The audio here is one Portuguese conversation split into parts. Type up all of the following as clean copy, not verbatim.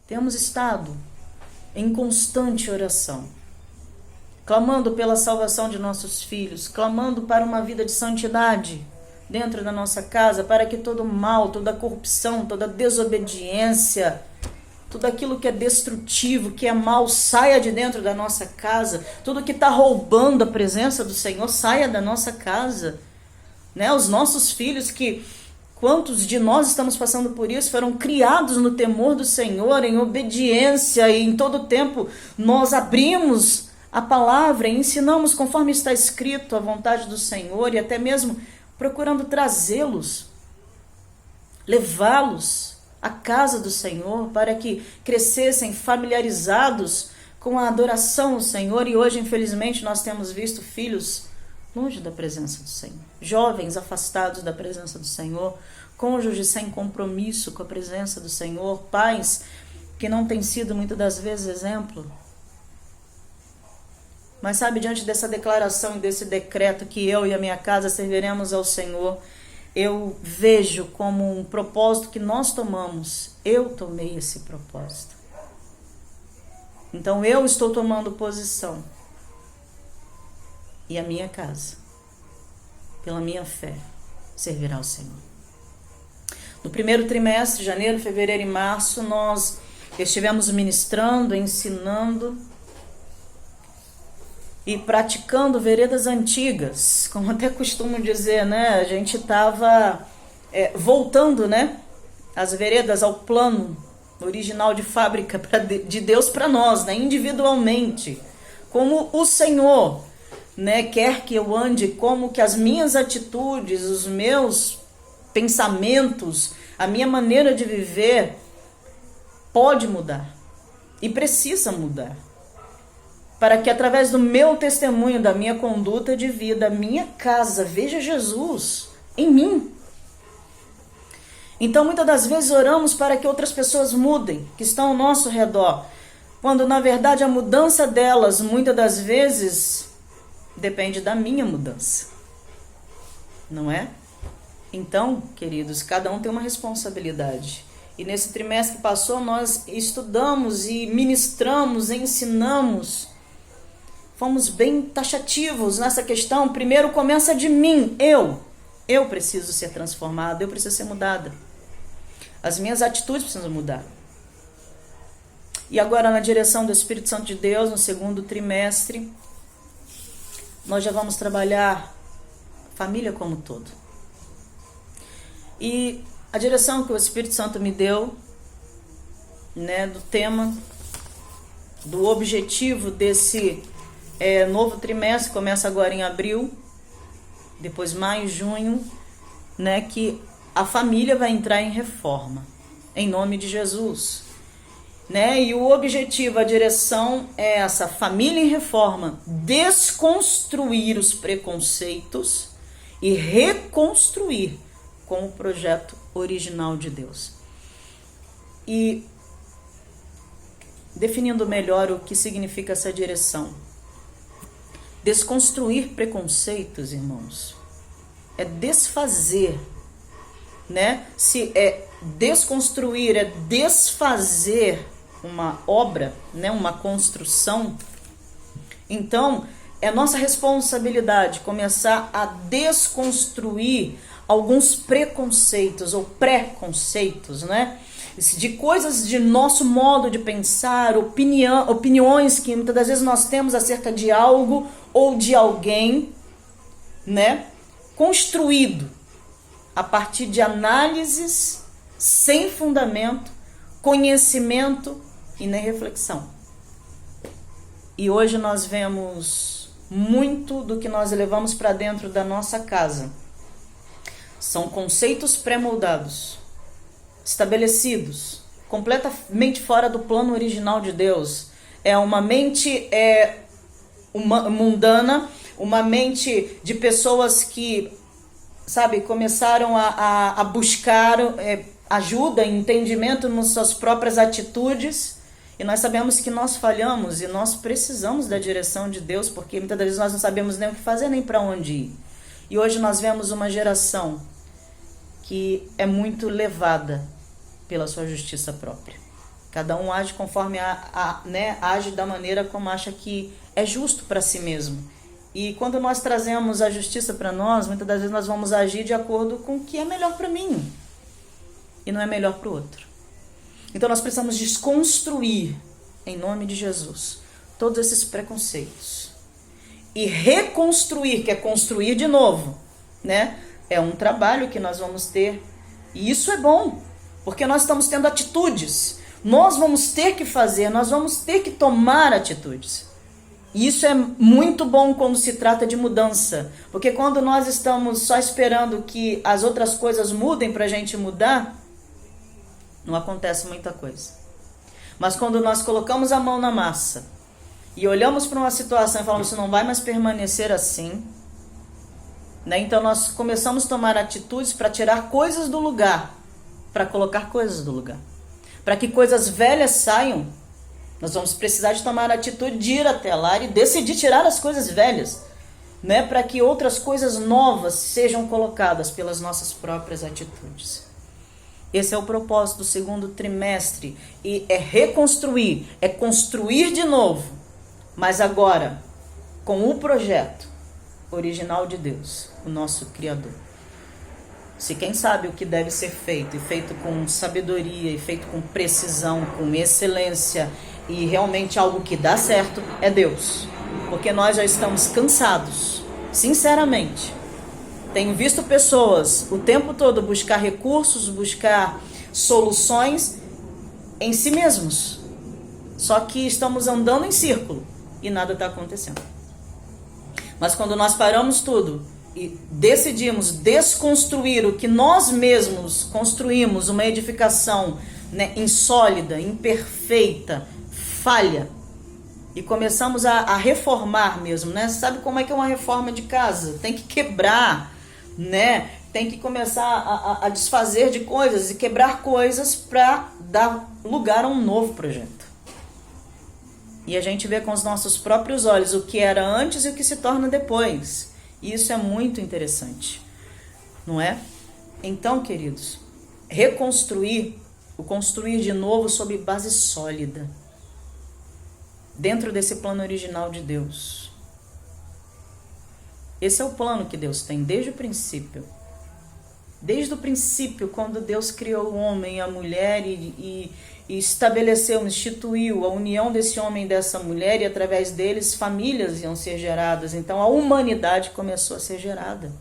Temos estado em constante oração, clamando pela salvação de nossos filhos, clamando para uma vida de santidade dentro da nossa casa, para que todo mal, toda corrupção, toda desobediência, tudo aquilo que é destrutivo, que é mal, saia de dentro da nossa casa. Tudo que está roubando a presença do Senhor, saia da nossa casa. Né? Os nossos filhos, que quantos de nós estamos passando por isso, foram criados no temor do Senhor, em obediência, e em todo tempo nós abrimos a palavra e ensinamos conforme está escrito a vontade do Senhor, e até mesmo procurando trazê-los, levá-los à casa do Senhor, para que crescessem familiarizados com a adoração ao Senhor. E hoje, infelizmente, nós temos visto filhos longe da presença do Senhor, jovens afastados da presença do Senhor, cônjuges sem compromisso com a presença do Senhor, pais que não têm sido muitas das vezes exemplo. Mas sabe, diante dessa declaração e desse decreto que eu e a minha casa serviremos ao Senhor, eu vejo como um propósito que nós tomamos. Eu tomei esse propósito. Então eu estou tomando posição. E a minha casa, pela minha fé, servirá ao Senhor. No primeiro trimestre, janeiro, fevereiro e março, nós estivemos ministrando, ensinando e praticando veredas antigas, como até costumo dizer, né? A gente estava voltando, né? As veredas ao plano original de fábrica de Deus para nós, né? Individualmente, como o Senhor, né, quer que eu ande, como que as minhas atitudes, os meus pensamentos, a minha maneira de viver pode mudar e precisa mudar, para que através do meu testemunho, da minha conduta de vida, a minha casa veja Jesus em mim. Então muitas das vezes oramos para que outras pessoas mudem, que estão ao nosso redor, quando na verdade a mudança delas muitas das vezes depende da minha mudança, não é? Então, queridos, cada um tem uma responsabilidade. E nesse trimestre que passou, nós estudamos e ministramos, ensinamos, fomos bem taxativos nessa questão. Primeiro começa de mim, eu preciso ser transformada, eu preciso ser mudada. As minhas atitudes precisam mudar. E agora, na direção do Espírito Santo de Deus, no segundo trimestre, nós já vamos trabalhar família como um todo. E a direção que o Espírito Santo me deu, né, do tema, do objetivo desse novo trimestre, começa agora em abril, depois maio, junho, né, que a família vai entrar em reforma, em nome de Jesus. Né? E o objetivo, a direção é essa: família em reforma, desconstruir os preconceitos e reconstruir com o projeto original de Deus. E definindo melhor o que significa essa direção. Desconstruir preconceitos, irmãos, é desfazer, né? Se é desconstruir, é desfazer uma obra, né, uma construção, então é nossa responsabilidade começar a desconstruir alguns preconceitos ou preconceitos, né, de coisas de nosso modo de pensar, opiniões que muitas das vezes nós temos acerca de algo ou de alguém, né, construído a partir de análises sem fundamento, conhecimento e nem reflexão. E hoje nós vemos muito do que nós levamos para dentro da nossa casa. São conceitos pré-moldados, estabelecidos, completamente fora do plano original de Deus. É uma mente mundana, uma mente de pessoas que, sabe, começaram a buscar ajuda, entendimento nas suas próprias atitudes. E nós sabemos que nós falhamos e nós precisamos da direção de Deus, porque muitas vezes nós não sabemos nem o que fazer, nem para onde ir. E hoje nós vemos uma geração que é muito levada pela sua justiça própria. Cada um age conforme né, age da maneira como acha que é justo para si mesmo. E quando nós trazemos a justiça para nós, muitas das vezes nós vamos agir de acordo com o que é melhor para mim e não é melhor para o outro. Então nós precisamos desconstruir, em nome de Jesus, todos esses preconceitos e reconstruir, que é construir de novo, né? É um trabalho que nós vamos ter, e isso é bom, porque nós estamos tendo atitudes. Nós vamos ter que fazer, nós vamos ter que tomar atitudes. E isso é muito bom quando se trata de mudança, porque quando nós estamos só esperando que as outras coisas mudem para a gente mudar, não acontece muita coisa. Mas quando nós colocamos a mão na massa e olhamos para uma situação e falamos, isso não vai mais permanecer assim, né? Então nós começamos a tomar atitudes para tirar coisas do lugar, para colocar coisas do lugar. Para que coisas velhas saiam, nós vamos precisar de tomar a atitude de ir até lá e decidir tirar as coisas velhas, né? Para que outras coisas novas sejam colocadas pelas nossas próprias atitudes. Esse é o propósito do segundo trimestre, e é reconstruir, é construir de novo, mas agora com o projeto original de Deus, o nosso Criador. Se quem sabe o que deve ser feito, e feito com sabedoria, e feito com precisão, com excelência, e realmente algo que dá certo, é Deus. Porque nós já estamos cansados, sinceramente. Tenho visto pessoas o tempo todo buscar recursos, buscar soluções em si mesmos. Só que estamos andando em círculo e nada está acontecendo. Mas quando nós paramos tudo e decidimos desconstruir o que nós mesmos construímos, uma edificação, né, insólida, imperfeita, falha, e começamos a reformar mesmo, né? Sabe como é que é uma reforma de casa? Tem que quebrar, né? Tem que começar a desfazer de coisas e quebrar coisas para dar lugar a um novo projeto. E a gente vê com os nossos próprios olhos o que era antes e o que se torna depois. E isso é muito interessante, não é? Então, queridos, reconstruir, o construir de novo sob base sólida, dentro desse plano original de Deus. Esse é o plano que Deus tem desde o princípio. Desde o princípio, quando Deus criou o homem e a mulher e estabeleceu, instituiu a união desse homem e dessa mulher, e através deles famílias iam ser geradas. Então a humanidade começou a ser gerada.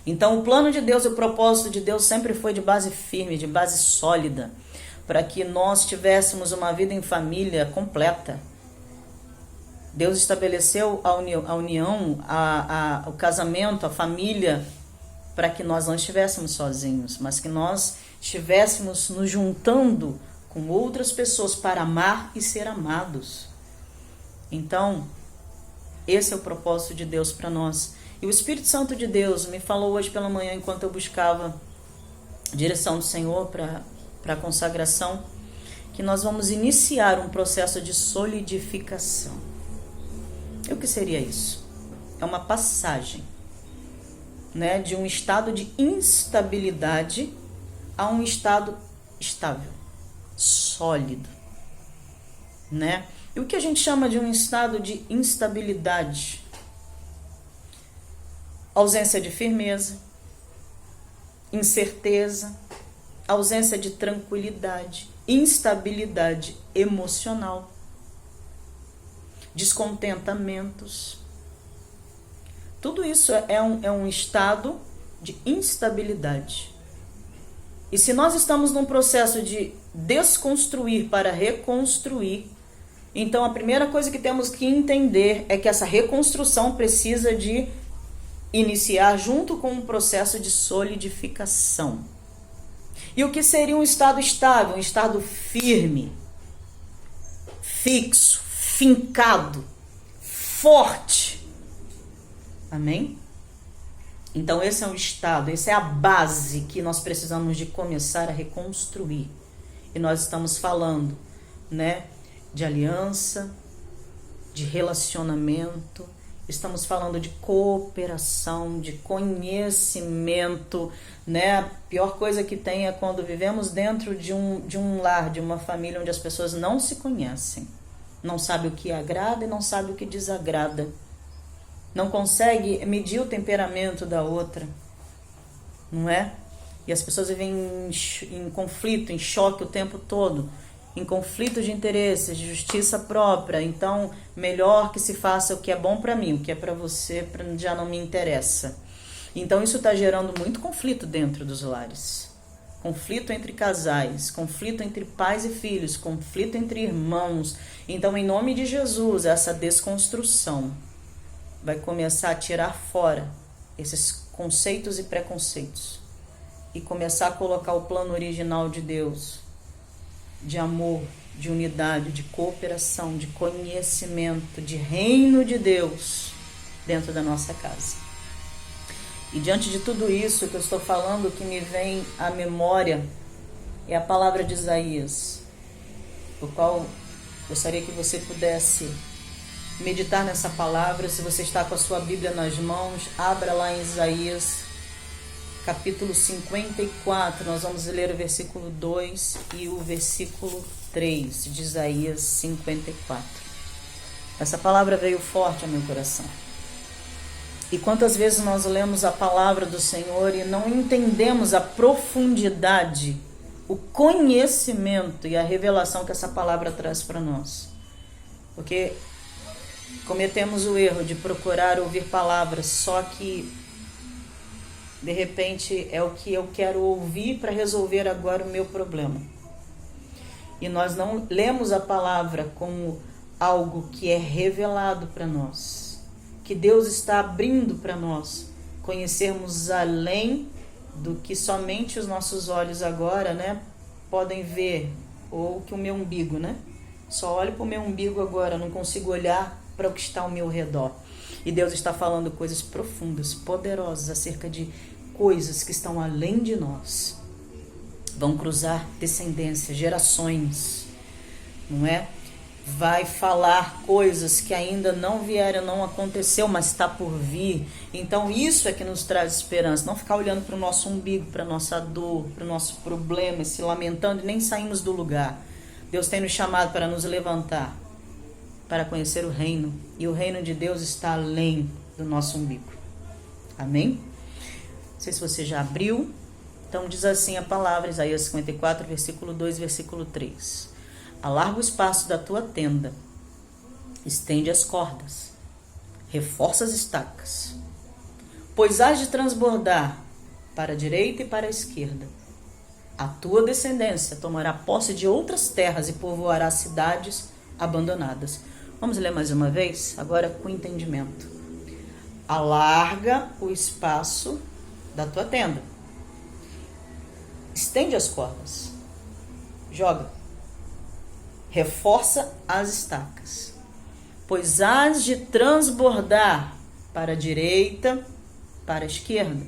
Então o plano de Deus e o propósito de Deus sempre foi de base firme, de base sólida, para que nós tivéssemos uma vida em família completa. Deus estabeleceu a união, o casamento, a família, para que nós não estivéssemos sozinhos, mas que nós estivéssemos nos juntando com outras pessoas para amar e ser amados. Então, esse é o propósito de Deus para nós. E o Espírito Santo de Deus me falou hoje pela manhã, enquanto eu buscava direção do Senhor para a consagração, que nós vamos iniciar um processo de solidificação. E o que seria isso? É uma passagem, né, de um estado de instabilidade a um estado estável, sólido, né? E o que a gente chama de um estado de instabilidade? Ausência de firmeza, incerteza, ausência de tranquilidade, instabilidade emocional, descontentamentos. Tudo isso é um estado de instabilidade. E se nós estamos num processo de desconstruir para reconstruir, então a primeira coisa que temos que entender é que essa reconstrução precisa de iniciar junto com um processo de solidificação. E o que seria um estado estável, um estado firme, fixo, fincado, forte? Amém? Então esse é o estado, essa é a base que nós precisamos de começar a reconstruir. E nós estamos falando, né, de aliança, de relacionamento Estamos falando de cooperação, de conhecimento, né? A pior coisa que tem é quando vivemos dentro de um lar, de uma família onde as pessoas não se conhecem. Não sabe o que agrada e não sabe o que desagrada. Não consegue medir o temperamento da outra, não é? E as pessoas vivem em conflito, em choque o tempo todo, em conflito de interesses, de justiça própria. Então, melhor que se faça o que é bom para mim, o que é para você já não me interessa. Então, isso está gerando muito conflito dentro dos lares. Conflito entre casais, conflito entre pais e filhos, conflito entre irmãos. Então, em nome de Jesus, essa desconstrução vai começar a tirar fora esses conceitos e preconceitos e começar a colocar o plano original de Deus, de amor, de unidade, de cooperação, de conhecimento, de reino de Deus dentro da nossa casa. E diante de tudo isso que eu estou falando, o que me vem à memória é a palavra de Isaías, o qual gostaria que você pudesse meditar nessa palavra. Se você está com a sua Bíblia nas mãos, abra lá em Isaías, capítulo 54, nós vamos ler o versículo 2 e o versículo 3 de Isaías 54. Essa palavra veio forte ao meu coração. E quantas vezes nós lemos a palavra do Senhor e não entendemos a profundidade, o conhecimento e a revelação que essa palavra traz para nós. Porque cometemos o erro de procurar ouvir palavras só que de repente é o que eu quero ouvir para resolver agora o meu problema. E nós não lemos a palavra como algo que é revelado para nós, que Deus está abrindo para nós, conhecermos além do que somente os nossos olhos agora, né, podem ver, ou que o meu umbigo, né? Só olho para o meu umbigo agora, não consigo olhar para o que está ao meu redor. E Deus está falando coisas profundas, poderosas, acerca de coisas que estão além de nós. Vão cruzar descendência, gerações, não é? Vai falar coisas que ainda não vieram, não aconteceu, mas está por vir. Então isso é que nos traz esperança. Não ficar olhando para o nosso umbigo, para a nossa dor, para o nosso problema, se lamentando e nem saímos do lugar. Deus tem nos chamado para nos levantar, para conhecer o reino. E o reino de Deus está além do nosso umbigo. Amém? Não sei se você já abriu. Então diz assim a palavra, Isaías 54, versículo 2, versículo 3. Alarga o espaço da tua tenda, estende as cordas, reforça as estacas, pois hás de transbordar para a direita e para a esquerda. A tua descendência tomará posse de outras terras e povoará cidades abandonadas. Vamos ler mais uma vez, agora com entendimento. Alarga o espaço da tua tenda, estende as cordas, joga, reforça as estacas, pois hás de transbordar para a direita, para a esquerda.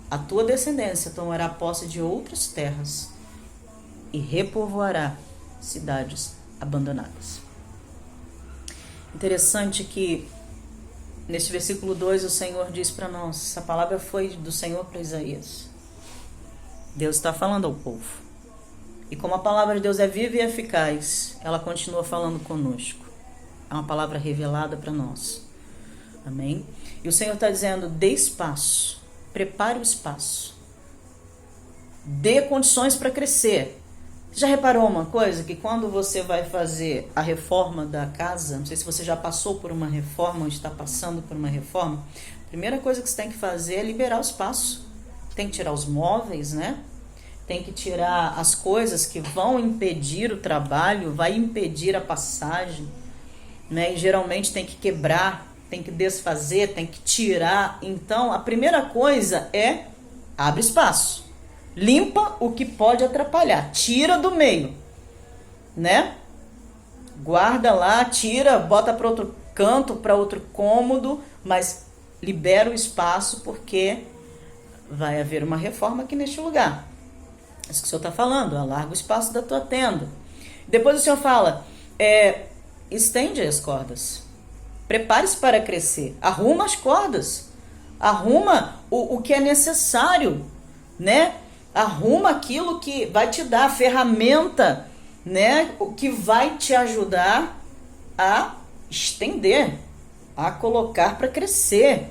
A tua descendência tomará posse de outras terras e repovoará cidades abandonadas. Interessante que neste versículo 2 o Senhor diz para nós, essa palavra foi do Senhor para Isaías. Deus está falando ao povo. E como a palavra de Deus é viva e eficaz, ela continua falando conosco. É uma palavra revelada para nós. Amém? E o Senhor está dizendo, dê espaço, prepare o espaço, dê condições para crescer. Você já reparou uma coisa? Que quando você vai fazer a reforma da casa, não sei se você já passou por uma reforma ou está passando por uma reforma, a primeira coisa que você tem que fazer é liberar o espaço. Tem que tirar os móveis, né? Tem que tirar as coisas que vão impedir o trabalho, vai impedir a passagem, né? E geralmente tem que quebrar, tem que desfazer, tem que tirar. Então, a primeira coisa é abre espaço. Limpa o que pode atrapalhar, tira do meio, né? Guarda lá, tira, bota para outro canto, para outro cômodo, mas libera o espaço porque vai haver uma reforma aqui neste lugar. Isso que o Senhor está falando, alarga o espaço da tua tenda. Depois o Senhor fala, estende as cordas. Prepare-se para crescer. Arruma as cordas. Arruma o que é necessário, né? Arruma aquilo que vai te dar a ferramenta, né? O que vai te ajudar a estender, a colocar para crescer,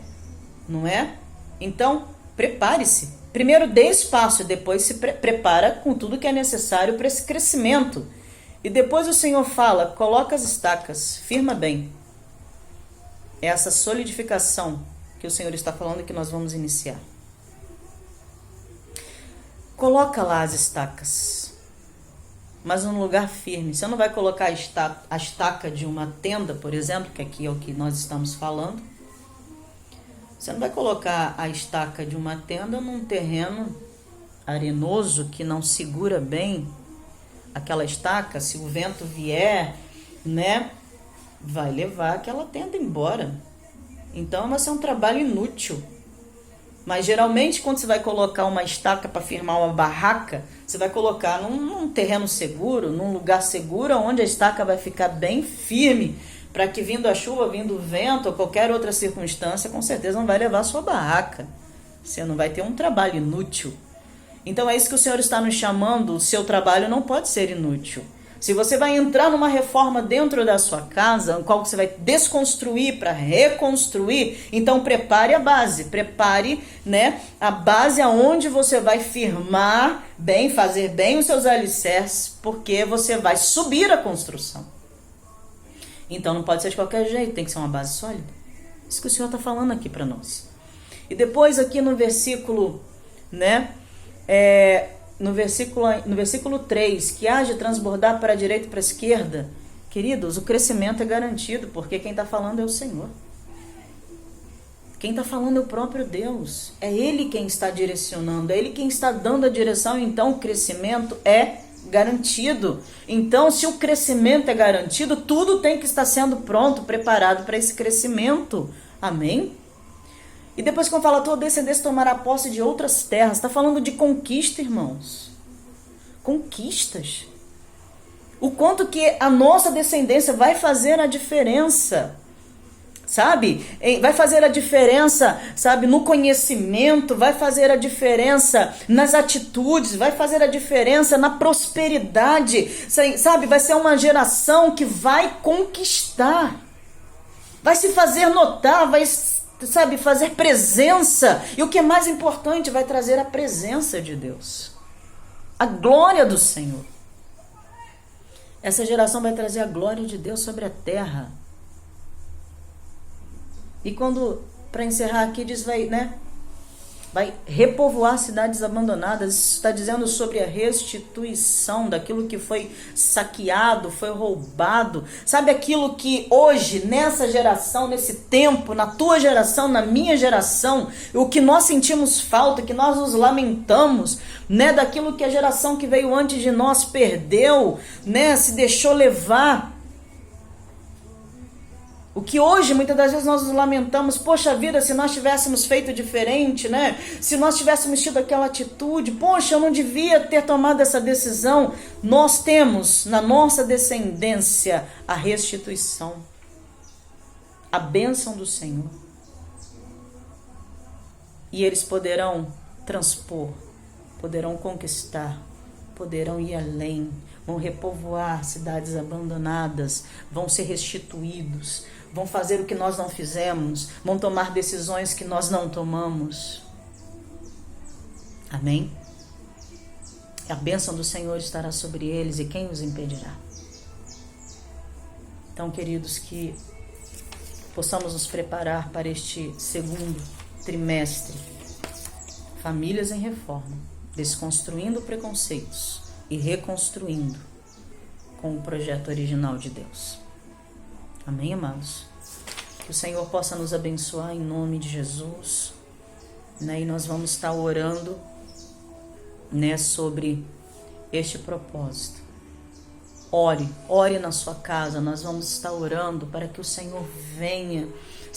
não é? Então, prepare-se. Primeiro dê espaço, depois se prepara com tudo que é necessário para esse crescimento. E depois o Senhor fala, coloca as estacas, firma bem. É essa solidificação que o Senhor está falando que nós vamos iniciar. Coloca lá as estacas, mas num lugar firme. Você não vai colocar a estaca de uma tenda, por exemplo, que aqui é o que nós estamos falando. Você não vai colocar a estaca de uma tenda num terreno arenoso que não segura bem aquela estaca. Se o vento vier, né, vai levar aquela tenda embora. Então vai ser um trabalho inútil. Mas geralmente quando você vai colocar uma estaca para firmar uma barraca, você vai colocar num terreno seguro, num lugar seguro, onde a estaca vai ficar bem firme, para que vindo a chuva, vindo o vento ou qualquer outra circunstância, com certeza não vai levar a sua barraca. Você não vai ter um trabalho inútil. Então é isso que o Senhor está nos chamando, o seu trabalho não pode ser inútil. Se você vai entrar numa reforma dentro da sua casa, no qual você vai desconstruir para reconstruir, então prepare a base, prepare, né, a base aonde você vai firmar bem, fazer bem os seus alicerces, porque você vai subir a construção. Então não pode ser de qualquer jeito, tem que ser uma base sólida. Isso que o Senhor está falando aqui para nós. E depois aqui no versículo, né, no versículo 3, que há de transbordar para a direita e para a esquerda, queridos, o crescimento é garantido, porque quem está falando é o Senhor. Quem está falando é o próprio Deus. É Ele quem está direcionando, é Ele quem está dando a direção, então o crescimento é garantido. Então, se o crescimento é garantido, tudo tem que estar sendo pronto, preparado para esse crescimento. Amém? E depois quando fala, tua descendência tomará posse de outras terras, está falando de conquista, irmãos. Conquistas. O quanto que a nossa descendência vai fazer a diferença, sabe? Vai fazer a diferença, sabe, no conhecimento, vai fazer a diferença nas atitudes, vai fazer a diferença na prosperidade, sabe? Vai ser uma geração que vai conquistar, vai se fazer notar, vai, sabe, fazer presença. E o que é mais importante, vai trazer a presença de Deus, a glória do Senhor. Essa geração vai trazer a glória de Deus sobre a terra. E quando, para encerrar aqui, diz, vai repovoar cidades abandonadas. Isso está dizendo sobre a restituição daquilo que foi saqueado, foi roubado. Sabe aquilo que hoje, nessa geração, nesse tempo, na tua geração, na minha geração, o que nós sentimos falta, que nós nos lamentamos, né, daquilo que a geração que veio antes de nós perdeu, né, se deixou levar. O que hoje, muitas das vezes, nós nos lamentamos, poxa vida, se nós tivéssemos feito diferente, né? Se nós tivéssemos tido aquela atitude, poxa, eu não devia ter tomado essa decisão. Nós temos na nossa descendência a restituição, a bênção do Senhor. E eles poderão transpor, poderão conquistar, poderão ir além, vão repovoar cidades abandonadas, vão ser restituídos, vão fazer o que nós não fizemos, vão tomar decisões que nós não tomamos. Amém? A bênção do Senhor estará sobre eles, e quem os impedirá? Então, queridos, que possamos nos preparar para este segundo trimestre. Famílias em reforma, desconstruindo preconceitos e reconstruindo com o projeto original de Deus. Amém, amados? Que o Senhor possa nos abençoar em nome de Jesus, né? E nós vamos estar orando, né, sobre este propósito. Ore na sua casa, nós vamos estar orando para que o Senhor venha,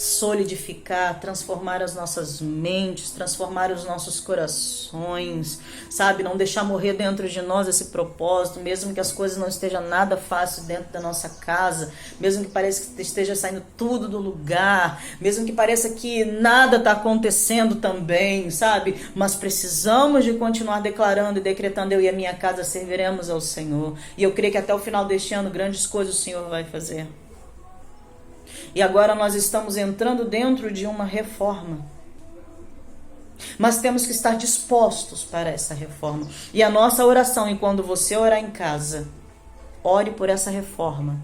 solidificar, transformar as nossas mentes, transformar os nossos corações, sabe? Não deixar morrer dentro de nós esse propósito, mesmo que as coisas não estejam nada fácil dentro da nossa casa, mesmo que pareça que esteja saindo tudo do lugar, mesmo que pareça que nada está acontecendo também, sabe? Mas precisamos de continuar declarando e decretando: eu e a minha casa serviremos ao Senhor. E eu creio que até o final deste ano grandes coisas o Senhor vai fazer. E agora nós estamos entrando dentro de uma reforma. Mas temos que estar dispostos para essa reforma. E a nossa oração, e quando você orar em casa, ore por essa reforma.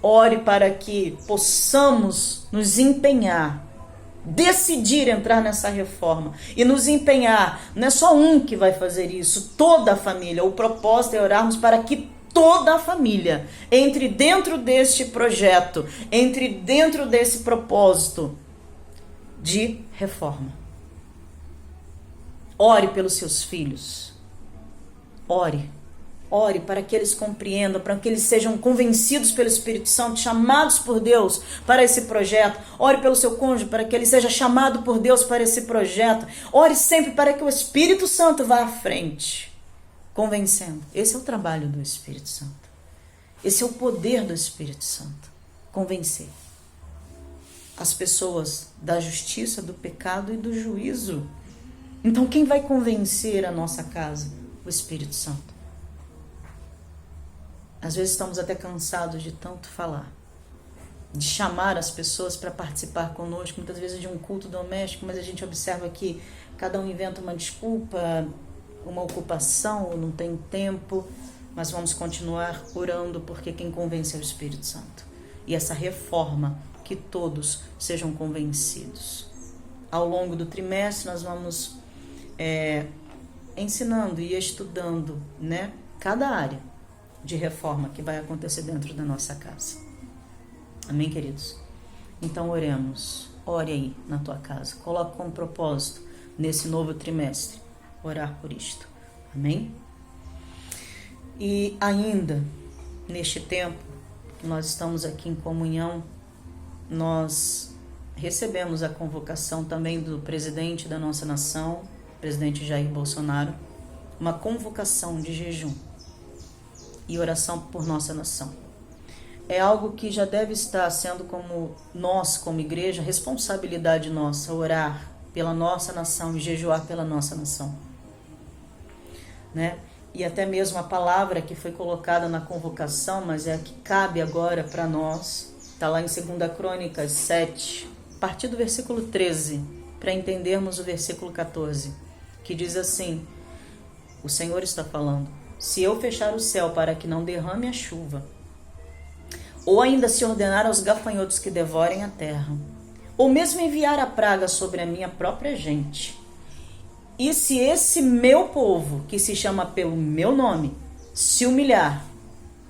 Ore para que possamos nos empenhar, decidir entrar nessa reforma e nos empenhar. Não é só um que vai fazer isso, toda a família. O propósito é orarmos para que toda a família entre dentro deste projeto, entre dentro desse propósito de reforma. Ore pelos seus filhos. Ore para que eles compreendam, para que eles sejam convencidos pelo Espírito Santo, chamados por Deus para esse projeto. Ore pelo seu cônjuge, para que ele seja chamado por Deus para esse projeto. Ore sempre para que o Espírito Santo vá à frente, convencendo. Esse é o trabalho do Espírito Santo. Esse é o poder do Espírito Santo. Convencer as pessoas da justiça, do pecado e do juízo. Então, quem vai convencer a nossa casa? O Espírito Santo. Às vezes estamos até cansados de tanto falar, de chamar as pessoas para participar conosco, muitas vezes de um culto doméstico, mas a gente observa que cada um inventa uma desculpa, uma ocupação, ou não tem tempo, mas vamos continuar orando, porque quem convence é o Espírito Santo. E essa reforma, que todos sejam convencidos. Ao longo do trimestre nós vamos ensinando e estudando, né, cada área de reforma que vai acontecer dentro da nossa casa. Amém, queridos? Então oremos. Ore aí na tua casa. Coloque como propósito nesse novo trimestre orar por isto. Amém? E ainda neste tempo que nós estamos aqui em comunhão, nós recebemos a convocação também do presidente da nossa nação, presidente Jair Bolsonaro, uma convocação de jejum e oração por nossa nação. É algo que já deve estar sendo, como nós, como igreja, responsabilidade nossa, orar pela nossa nação e jejuar pela nossa nação, né? E até mesmo a palavra que foi colocada na convocação, mas é a que cabe agora para nós, está lá em 2 Crônicas 7, a partir do versículo 13, para entendermos o versículo 14, que diz assim: o Senhor está falando: se eu fechar o céu para que não derrame a chuva, ou ainda se ordenar aos gafanhotos que devorem a terra, ou mesmo enviar a praga sobre a minha própria gente, e se esse meu povo, que se chama pelo meu nome, se humilhar,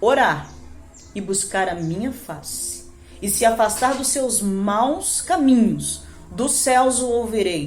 orar e buscar a minha face, e se afastar dos seus maus caminhos, dos céus o ouvirei,